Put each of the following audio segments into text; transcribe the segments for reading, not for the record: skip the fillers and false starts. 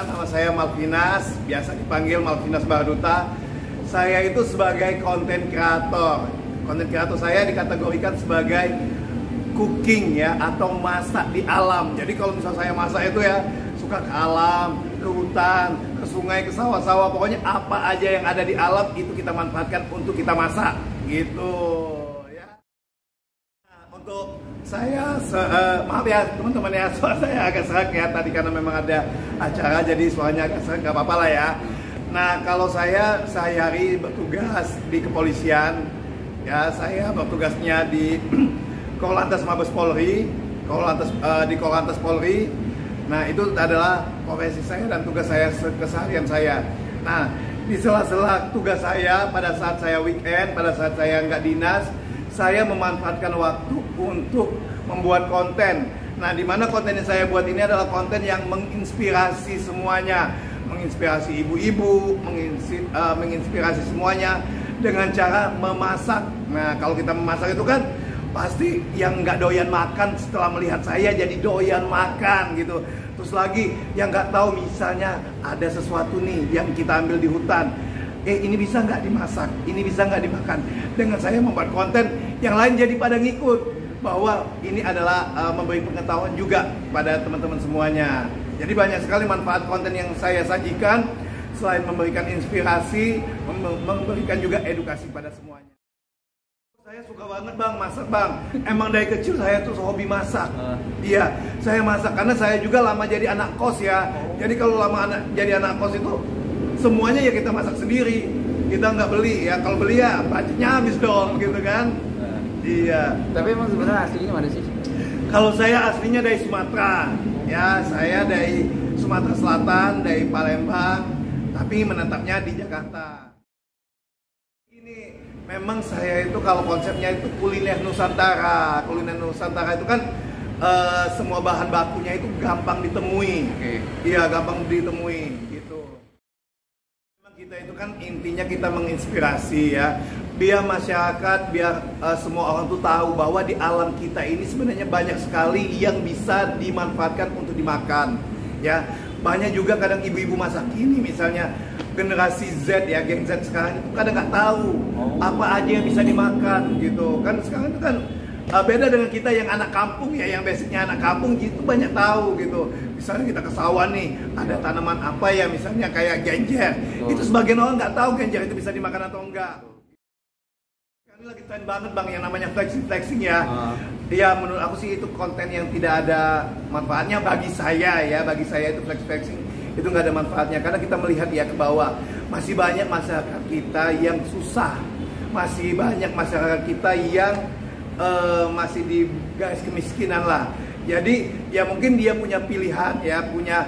nama saya Malvinas, biasa dipanggil Malvinas Barduta. Saya itu sebagai konten kreator. Konten kreator saya dikategorikan sebagai cooking ya, atau masak di alam. Jadi kalau misalnya saya masak itu ya suka ke alam, ke hutan, ke sungai, ke sawah-sawah, pokoknya apa aja yang ada di alam itu kita manfaatkan untuk kita masak gitu ya. Nah, untuk saya maaf ya teman-teman ya, suara saya agak serak ya tadi karena memang ada acara jadi suaranya agak serak, gak apa-apa lah ya. Nah, kalau saya sehari-hari bertugas di kepolisian ya, saya bertugasnya di Korlantas Mabes Polri, di Korlantas Polri. Nah, itu adalah profesi saya dan tugas saya keseharian saya. Nah, di sela-sela tugas saya pada saat saya weekend, pada saat saya nggak dinas, saya memanfaatkan waktu untuk membuat konten. Nah, di mana konten yang saya buat ini adalah konten yang menginspirasi semuanya, menginspirasi ibu-ibu, menginspirasi semuanya dengan cara memasak. Nah, kalau kita memasak itu kan pasti yang nggak doyan makan setelah melihat saya jadi doyan makan gitu. Terus lagi yang nggak tahu misalnya ada sesuatu nih yang kita ambil di hutan, ini bisa nggak dimasak, ini bisa nggak dimakan. Dengan saya membuat konten, yang lain jadi pada ngikut bahwa ini adalah memberi pengetahuan juga pada teman-teman semuanya. Jadi banyak sekali manfaat konten yang saya sajikan, selain memberikan inspirasi, memberikan juga edukasi pada semuanya. Saya suka banget bang masak bang. Emang dari kecil saya tuh hobi masak. Iya, saya masak karena saya juga lama jadi anak kos ya. Jadi kalau jadi anak kos itu semuanya ya kita masak sendiri. Kita nggak beli ya. Kalau beli ya budgetnya habis dong gitu kan. Iya. Tapi emang sebenarnya aslinya mana sih? Kalau saya aslinya dari Sumatera. Ya, saya dari Sumatera Selatan, dari Palembang. Tapi menetapnya di Jakarta. Memang saya itu kalau konsepnya itu kuliner Nusantara. Kuliner Nusantara itu kan semua bahan bakunya itu gampang ditemui. Iya, gampang ditemui gitu. Memang kita itu kan intinya kita menginspirasi ya. Biar masyarakat, biar semua orang tuh tahu bahwa di alam kita ini sebenarnya banyak sekali yang bisa dimanfaatkan untuk dimakan. Ya, banyak juga kadang ibu-ibu masa kini misalnya generasi Z ya, Gen Z sekarang itu kadang nggak tahu apa aja yang bisa dimakan gitu kan. Sekarang itu kan beda dengan kita yang anak kampung ya, yang basicnya anak kampung gitu banyak tahu gitu. Misalnya kita ke sawah nih, ada tanaman apa ya, misalnya kayak genjer. Itu sebagian orang nggak tahu genjer itu bisa dimakan atau enggak. Ini lagi tren banget bang yang namanya flexing ya. Ya menurut aku sih itu konten yang tidak ada manfaatnya bagi saya ya. Bagi saya itu flexing itu nggak ada manfaatnya karena kita melihat ya ke bawah, masih banyak masyarakat kita yang susah, masih banyak masyarakat kita yang masih di garis kemiskinan lah. Jadi ya mungkin dia punya pilihan ya, punya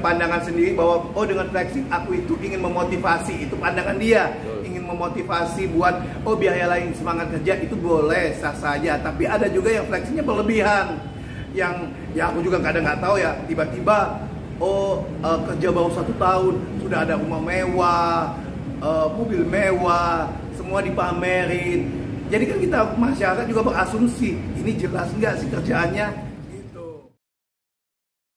pandangan sendiri bahwa oh dengan flexing aku itu ingin memotivasi, itu pandangan dia. Ingin memotivasi buat oh biaya lain semangat kerja, itu boleh sah saja. Tapi ada juga yang flexingnya berlebihan, yang ya aku juga kadang nggak tahu ya, tiba-tiba kerja baru 1 tahun sudah ada rumah mewah, mobil mewah, semua dipamerin. Jadi kan kita masyarakat juga berasumsi ini jelas nggak sih kerjaannya gitu.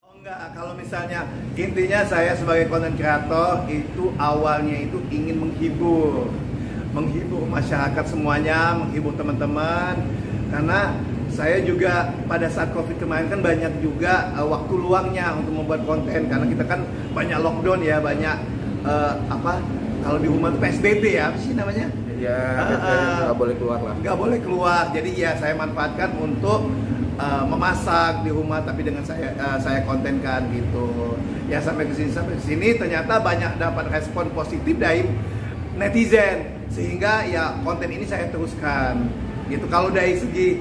Oh enggak, kalau misalnya intinya saya sebagai content creator itu awalnya itu ingin menghibur masyarakat semuanya, menghibur teman-teman, karena saya juga pada saat COVID kemarin kan banyak juga waktu luangnya untuk membuat konten karena kita kan banyak lockdown ya, banyak kalau di rumah itu PSBB ya, apa sih namanya? Ya, nggak boleh keluar lah. Nggak boleh keluar, jadi ya saya manfaatkan untuk memasak di rumah, tapi dengan saya kontenkan gitu. Ya sampai ke sini ternyata banyak dapat respon positif dari netizen, sehingga ya konten ini saya teruskan gitu. Kalau dari segi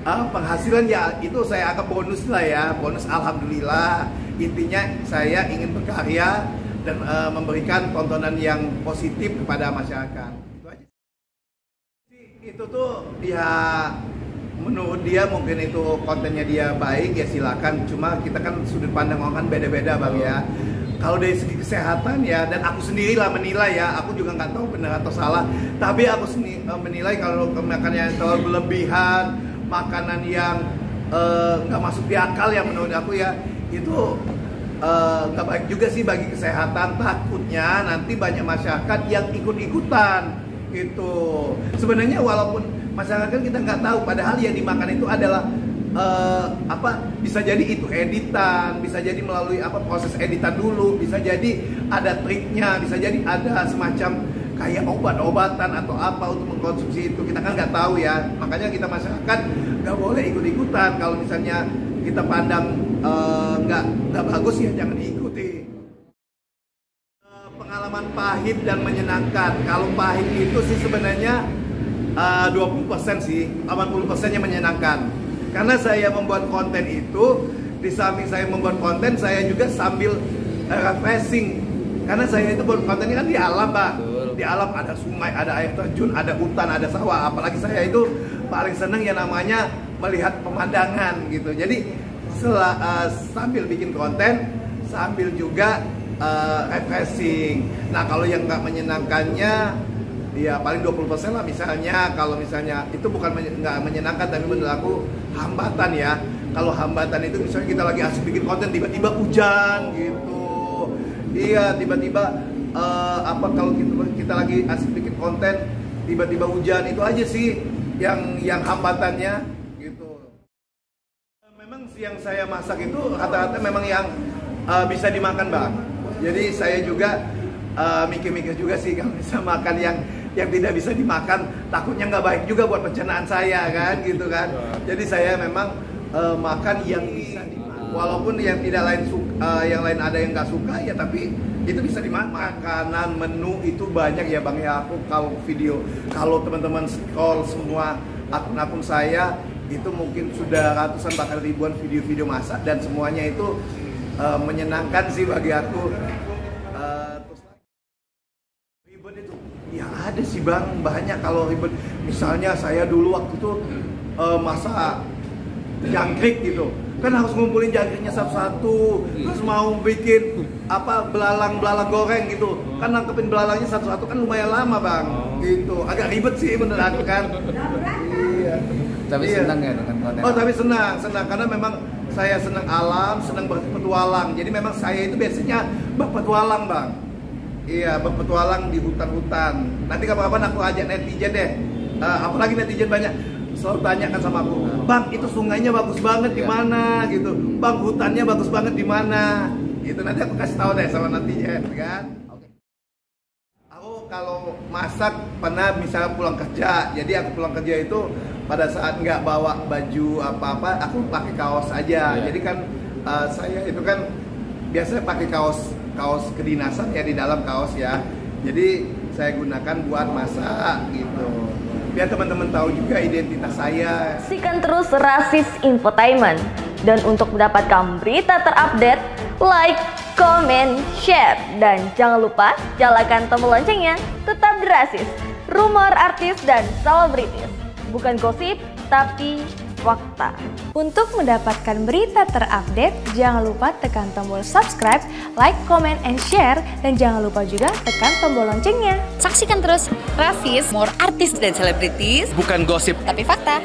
penghasilan ya itu saya anggap bonus lah ya, bonus alhamdulillah. Intinya saya ingin berkarya dan memberikan tontonan yang positif kepada masyarakat. Itu aja. Itu tuh ya menurut dia mungkin itu kontennya dia baik ya silakan. Cuma kita kan sudut pandang orang kan beda-beda bang ya. Kalau dari segi kesehatan ya, dan aku sendirilah menilai ya, aku juga nggak tahu benar atau salah. Tapi aku menilai kalau makannya terlalu berlebihan, makanan yang nggak masuk di akal ya menurut aku ya, itu nggak baik juga sih bagi kesehatan. Takutnya nanti banyak masyarakat yang ikut-ikutan gitu. Sebenarnya walaupun masyarakat kita nggak tahu, padahal yang dimakan itu adalah bisa jadi itu editan, bisa jadi melalui proses editan dulu, bisa jadi ada triknya, bisa jadi ada semacam kayak obat-obatan atau apa untuk mengkonsumsi itu. Kita kan nggak tahu ya, makanya kita masyarakat nggak boleh ikut-ikutan. Kalau misalnya kita pandang nggak bagus ya jangan diikuti. Pengalaman pahit dan menyenangkan. Kalau pahit itu sih sebenarnya 20% sih, 80%-nya menyenangkan. Karena saya membuat konten itu, di samping saya membuat konten, saya juga sambil refreshing. Karena saya itu buat konten ini kan di alam, Pak. Di alam ada sungai, ada air terjun, ada hutan, ada sawah. Apalagi saya itu paling seneng yang namanya melihat pemandangan gitu. Jadi sambil bikin konten, sambil juga refreshing. Nah kalau yang nggak menyenangkannya, ya paling 20% lah misalnya. Kalau misalnya itu bukan nggak menyenangkan, tapi menurut aku hambatan ya. Kalau hambatan itu misalnya kita lagi asik bikin konten, tiba-tiba hujan gitu. Iya, tiba-tiba kalau kita lagi asik bikin konten, tiba-tiba hujan, itu aja sih yang hambatannya gitu. Memang yang saya masak itu rata-rata memang yang bisa dimakan, Bang. Jadi saya juga mikir-mikir juga sih kalau bisa makan yang tidak bisa dimakan, takutnya nggak baik juga buat pencernaan saya kan gitu kan. Jadi saya memang makan yang bisa dimakan, walaupun yang tidak lain yang lain ada yang nggak suka ya, tapi itu bisa dimakan. Makanan menu itu banyak ya Bang ya. Aku kalau teman-teman scroll semua akun-akun saya itu mungkin sudah ratusan bahkan ribuan video-video masak, dan semuanya itu menyenangkan sih bagi aku. Ribet itu ya ada sih Bang, banyak kalau ribet. Misalnya saya dulu waktu itu masak jangkrik gitu, kan harus ngumpulin jangkriknya satu-satu, terus mau bikin belalang goreng gitu, kan nangkepin belalangnya satu-satu kan lumayan lama Bang, gitu. Agak ribet sih menurut aku kan. Iya. Tapi senang ya dengan konten? Oh tapi senang karena memang saya senang alam, senang berpetualang. Jadi memang saya itu biasanya berpetualang Bang. Iya, berpetualang di hutan-hutan. Nanti kapan-kapan aku ajak netizen deh. Apalagi netizen banyak selalu tanyakan sama aku, Bang itu sungainya bagus banget di mana gitu, Bang hutannya bagus banget di mana gitu. Nanti aku kasih tahu deh sama netizen kan. Aku kalau masak pernah misalnya pulang kerja, jadi aku pulang kerja itu pada saat nggak bawa baju apa-apa, aku pakai kaos aja. Jadi kan saya itu kan biasanya pakai kaos kedinasan ya, di dalam kaos ya. Jadi saya gunakan buat masak gitu, biar teman-teman tahu juga identitas saya. Saksikan terus Rasis Infotainment, dan untuk mendapatkan berita terupdate, like, comment, share, dan jangan lupa nyalakan tombol loncengnya. Tetap di Rasis, rumor artis dan selebritis, bukan gosip tapi fakta. Untuk mendapatkan berita terupdate, jangan lupa tekan tombol subscribe, like, comment, and share, dan jangan lupa juga tekan tombol loncengnya. Saksikan terus Rasis, more artis dan selebritis, bukan gosip tapi fakta.